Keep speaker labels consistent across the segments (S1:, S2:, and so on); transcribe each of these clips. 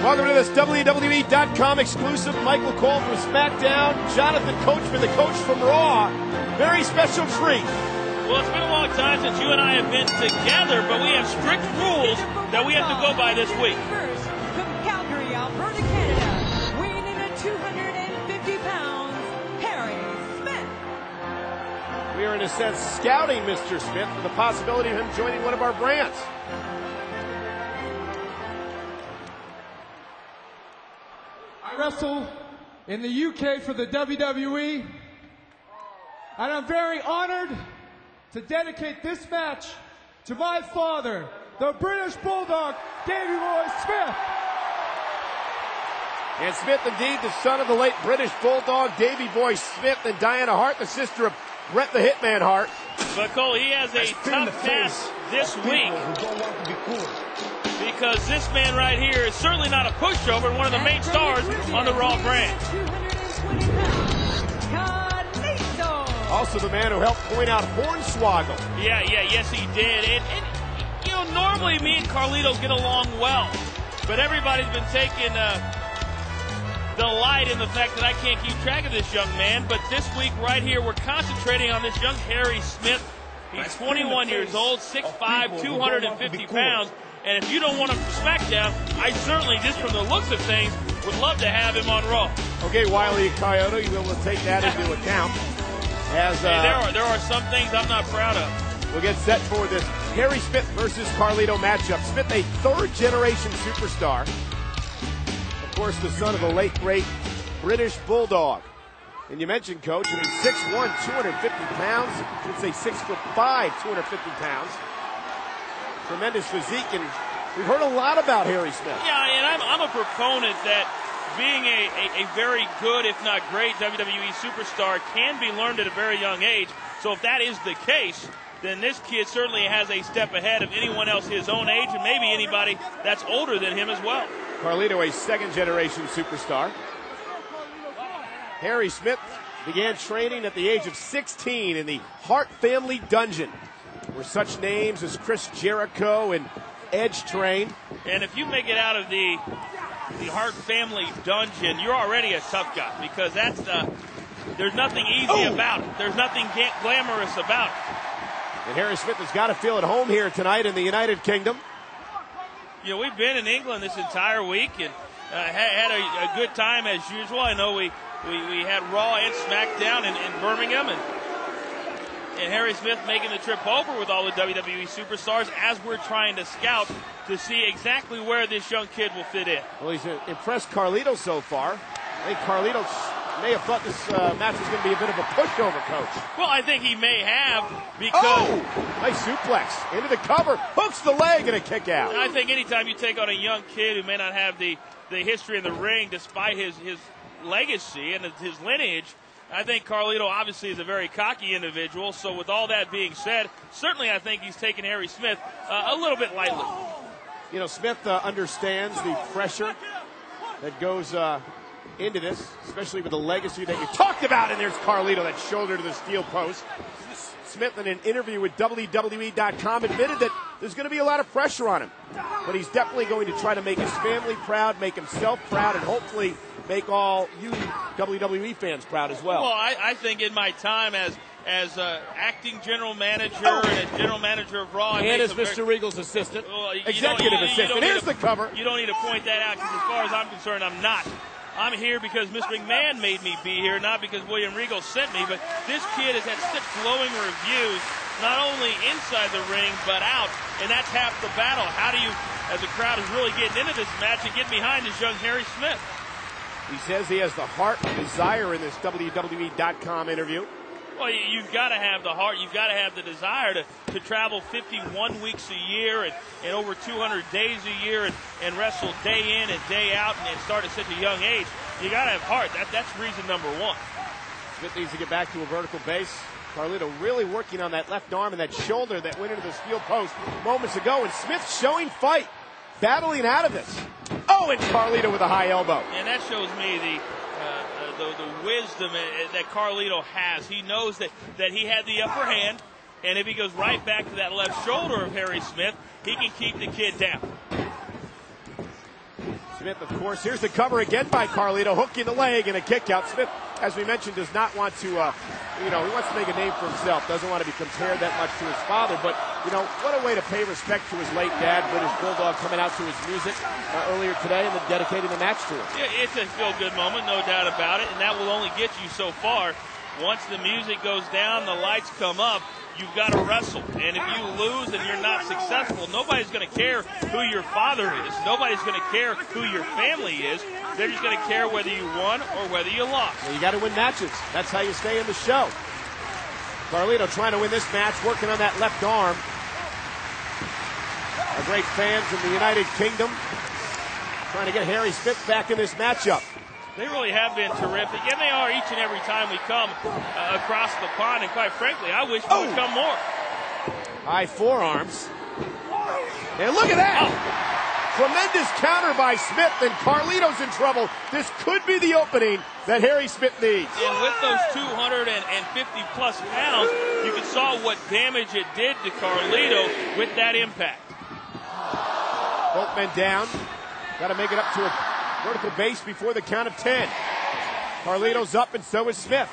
S1: Welcome to this WWE.com exclusive. Michael Cole from SmackDown, Jonathan Coachman, the coach from Raw. Very special treat.
S2: Well, it's been a long time since you and I have been together, but we have strict rules that we have to go by this week.
S3: First, from Calgary, Alberta, Canada, weighing in at 250 pounds, Harry Smith.
S1: We are, in a sense, scouting Mr. Smith for the possibility of him joining one of our brands.
S4: I wrestle in the UK for the WWE, and I'm very honored to dedicate this match to my father, the British Bulldog, Davey Boy Smith.
S1: And Smith, indeed, the son of the late British Bulldog, Davey Boy Smith, and Diana Hart, the sister of Bret the Hitman Hart.
S2: But Cole, he has a tough task this week because this man right here is certainly not a pushover and one of the main stars on the Raw brand.
S3: 220 pounds, Carlito.
S1: Also the man who helped point out Hornswoggle.
S2: Yes, he did. And you know, normally me and Carlito get along well, but everybody's been taking delight in the fact that I can't keep track of this young man. But this week right here, we're concentrating on this young Harry Smith. He's 21 years old, 6'5", 250 pounds. And if you don't want him for SmackDown, I certainly, just from the looks of things, would love to have him on Raw.
S1: Okay, Wile E. Coyote, you will take that into account. As
S2: there are some things I'm not proud of.
S1: We'll get set for this Harry Smith versus Carlito matchup. Smith, a third-generation superstar. Of course, the son of the late, great British Bulldog. And you mentioned, Coach, 6'1", 250 pounds. I should say 6'5", 250 pounds. Tremendous physique, and we've heard a lot about Harry Smith.
S2: Yeah, and I'm a proponent that being a very good, if not great, WWE superstar can be learned at a very young age. So if that is the case, then this kid certainly has a step ahead of anyone else his own age, and maybe anybody that's older than him as well.
S1: Carlito, a second-generation superstar. Harry Smith began training at the age of 16 in the Hart family dungeon, where such names as Chris Jericho and Edge trained.
S2: And if you make it out of the Hart family dungeon, you're already a tough guy, because there's nothing easy about it. There's nothing glamorous about it.
S1: And Harry Smith has got to feel at home here tonight in the United Kingdom.
S2: You know, we've been in England this entire week and had a good time as usual. I know we had Raw and SmackDown in Birmingham, and Harry Smith making the trip over with all the WWE superstars as we're trying to scout to see exactly where this young kid will fit in.
S1: Well, he's impressed Carlito so far. I think Carlito may have thought this match was going to be a bit of a pushover, Coach.
S2: Well, I think he may have, because...
S1: Oh! Nice suplex into the cover, hooks the leg, and a kick out.
S2: I think anytime you take on a young kid who may not have the history in the ring, despite his legacy and his lineage, I think Carlito obviously is a very cocky individual. So with all that being said, certainly I think he's taken Harry Smith a little bit lightly.
S1: You know, Smith understands the pressure that goes into this, especially with the legacy that you talked about. And there's Carlito, that shoulder to the steel post. Smith, in an interview with WWE.com, admitted that there's going to be a lot of pressure on him. But he's definitely going to try to make his family proud, make himself proud, and hopefully make all you WWE fans proud as well.
S2: Well, I think in my time as acting general manager and as general manager of Raw,
S1: and as Mr. Regal's assistant, executive assistant. Here's the cover.
S2: You don't need to point that out, because as far as I'm concerned, I'm not. I'm here because Mr. McMahon made me be here, not because William Regal sent me. But this kid has had such glowing reviews, not only inside the ring, but out. And that's half the battle. How do you, as a crowd is really getting into this match, and get behind this young Harry Smith?
S1: He says he has the heart and desire in this WWE.com interview.
S2: Well, you've got to have the heart. You've got to have the desire to travel 51 weeks a year and over 200 days a year and wrestle day in and day out and start at such a young age. You got to have heart. That's reason number one.
S1: Smith needs to get back to a vertical base. Carlito really working on that left arm and that shoulder that went into the steel post moments ago. And Smith showing fight, battling out of this. Oh, and Carlito with a high elbow.
S2: And that shows me the wisdom that Carlito has. He knows that he had the upper hand, and if he goes right back to that left shoulder of Harry Smith, he can keep the kid down.
S1: Smith, of course. Here's the cover again by Carlito, hooking the leg and a kick out. Smith, as we mentioned, does not want to, he wants to make a name for himself. Doesn't want to be compared that much to his father. But, what a way to pay respect to his late dad, British Bulldog, coming out to his music earlier today and then dedicating the match to him.
S2: Yeah, it's a feel-good moment, no doubt about it, and that will only get you so far. Once the music goes down, the lights come up, you've got to wrestle. And if you lose and you're not successful, nobody's going to care who your father is. Nobody's going to care who your family is. They're just going to care whether you won or whether you lost.
S1: Well, you got to win matches. That's how you stay in the show. Carlito trying to win this match, working on that left arm. Our great fans in the United Kingdom trying to get Harry Smith back in this matchup.
S2: They really have been terrific, and they are each and every time we come across the pond, and quite frankly, I wish we would come more.
S1: High forearms. And look at that! Tremendous counter by Smith, and Carlito's in trouble. This could be the opening that Harry Smith needs.
S2: And with those 250-plus pounds, you saw what damage it did to Carlito with that impact.
S1: Both men down. Got to make it up to a vertical base before the count of 10. Carlito's up and so is Smith.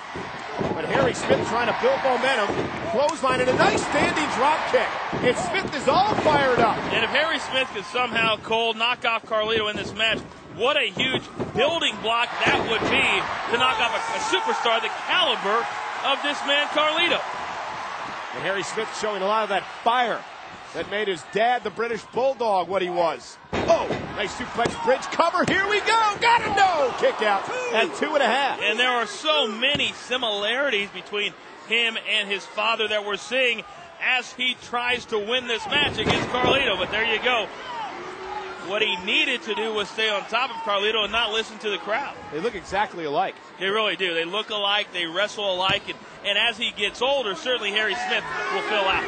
S1: But Harry Smith trying to build momentum. Clothesline and a nice standing drop kick. And Smith is all fired up.
S2: And if Harry Smith could somehow knock off Carlito in this match, what a huge building block that would be to knock off a superstar the caliber of this man Carlito.
S1: And Harry Smith showing a lot of that fire that made his dad, the British Bulldog, what he was. Oh, nice suplex bridge cover. Here we go. Got it. No. Kick out at 2.5.
S2: And there are so many similarities between him and his father that we're seeing as he tries to win this match against Carlito. But there you go. What he needed to do was stay on top of Carlito and not listen to the crowd.
S1: They look exactly alike.
S2: They really do. They look alike. They wrestle alike. And as he gets older, certainly Harry Smith will fill out.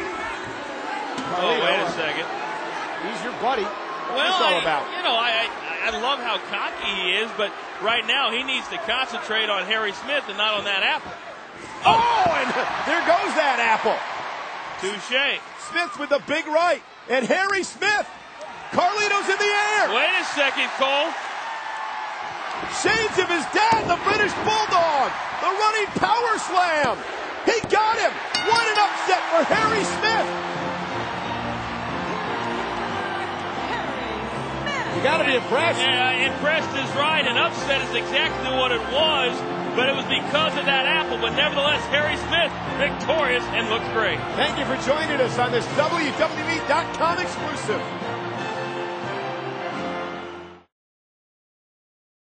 S1: Carlito,
S2: oh, wait a second.
S1: He's your buddy. What's all about?
S2: I love how cocky he is, but right now he needs to concentrate on Harry Smith and not on that apple.
S1: Oh, and there goes that apple.
S2: Touche.
S1: Smith with the big right, and Harry Smith. Carlito's in the air.
S2: Wait a second, Cole.
S1: Shades of his dad, the British Bulldog. The running power slam. He got him. What an upset for Harry Smith. You got to be impressed.
S2: Yeah, impressed is right, and upset is exactly what it was, but it was because of that apple. But nevertheless, Harry Smith victorious and looks great.
S1: Thank you for joining us on this WWE.com exclusive.